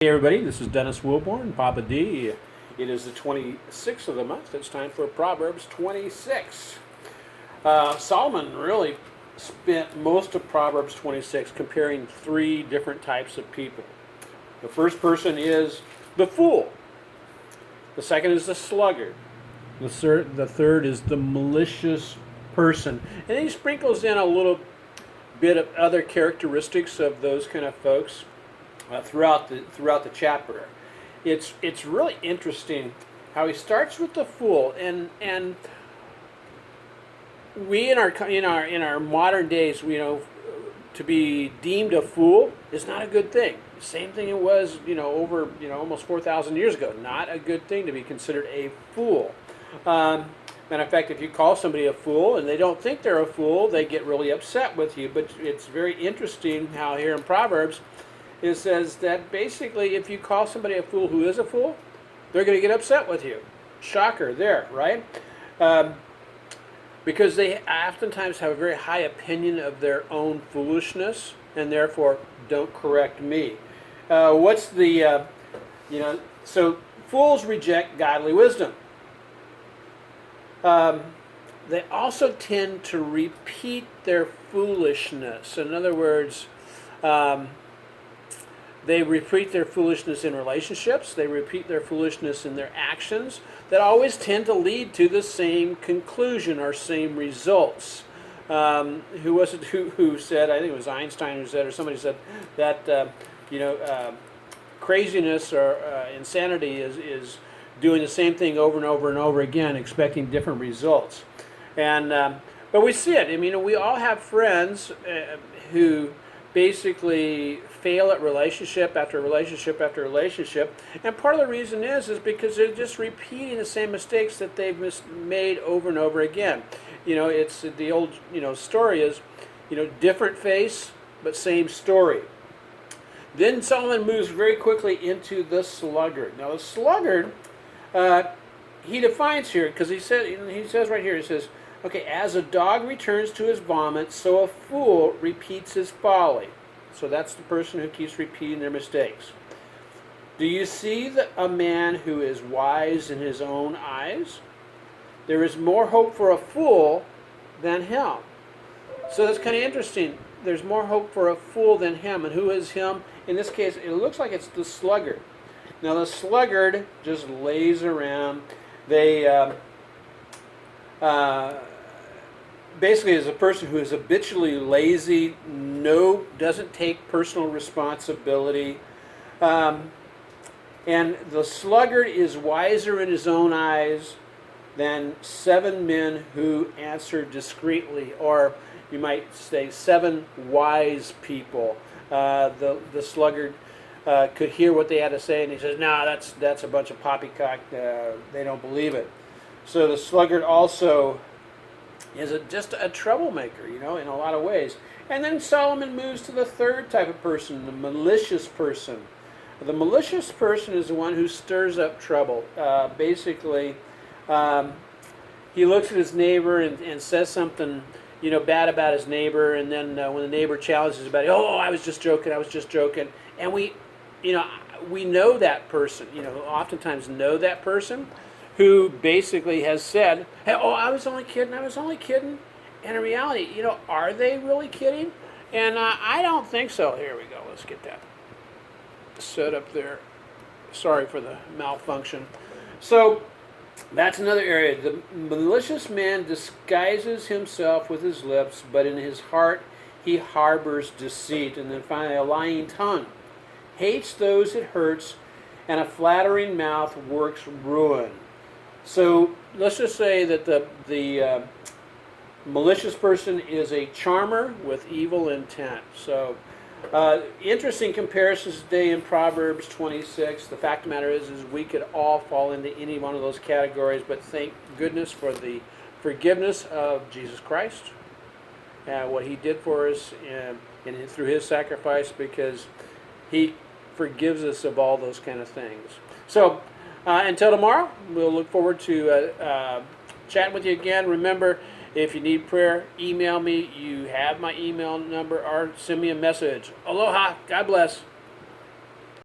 Hey everybody, this is Dennis Wilborn, Papa D. It is the 26th of the month. It's time for Proverbs 26. Solomon really spent most of Proverbs 26 comparing three different types of people. The first person is the fool. The second is the sluggard. The third is the malicious person. And he sprinkles in a little bit of other characteristics of those kind of folks throughout the chapter. It's really interesting how he starts with the fool, and we in our modern days, to be deemed a fool is not a good thing. Same thing it was, over almost 4,000 years ago. Not a good thing to be considered a fool. Matter of fact, if you call somebody a fool and they don't think they're a fool, they get really upset with you. But it's very interesting how here in Proverbs it says that basically if you call somebody a fool who is a fool, they're going to get upset with you. Shocker there, right? Because they oftentimes have a very high opinion of their own foolishness and therefore don't correct me. So fools reject godly wisdom. They also tend to repeat their foolishness. In other words, they repeat their foolishness in relationships. They repeat their foolishness in their actions that always tend to lead to the same conclusion or same results. Who was it who said, I think it was Einstein who said, or somebody said, that craziness or insanity is doing the same thing over and over and over again, expecting different results. But we see it. I mean, we all have friends who basically fail at relationship after relationship after relationship, and part of the reason is because they're just repeating the same mistakes that they've made over and over again. It's the old story is different face but same story. Then Solomon moves very quickly into the sluggard. Now the sluggard, he defines here, because he says right here, he says, okay, as a dog returns to his vomit, so a fool repeats his folly. So that's the person who keeps repeating their mistakes. Do you see a man who is wise in his own eyes? There is more hope for a fool than him. So that's kind of interesting. There's more hope for a fool than him. And who is him? In this case, it looks like it's the sluggard. Now the sluggard just lays around. They basically is a person who is habitually lazy, doesn't take personal responsibility. And the sluggard is wiser in his own eyes than 7 men who answer discreetly, or you might say 7 wise people. The sluggard could hear what they had to say, and he says, "No, that's a bunch of poppycock. They don't believe it." So the sluggard also is just a troublemaker, in a lot of ways. And then Solomon moves to the third type of person, the malicious person. The malicious person is the one who stirs up trouble. Basically, he looks at his neighbor and says something, bad about his neighbor, and then when the neighbor challenges about it, "Oh, I was just joking," and we know that person. Oftentimes know that person who basically has said, "Hey, I was only kidding. And in reality, are they really kidding? And I don't think so. Here we go. Let's get that set up there. Sorry for the malfunction. So that's another area. The malicious man disguises himself with his lips, but in his heart he harbors deceit. And then finally, a lying tongue hates those it hurts, and a flattering mouth works ruin. So let's just say that the malicious person is a charmer with evil intent. So interesting comparisons today in Proverbs 26. The fact of the matter is we could all fall into any one of those categories, but thank goodness for the forgiveness of Jesus Christ, what he did for us and through his sacrifice, because he forgives us of all those kind of things. So until tomorrow, we'll look forward to chatting with you again. Remember, if you need prayer, email me. You have my email number, or send me a message. Aloha. God bless.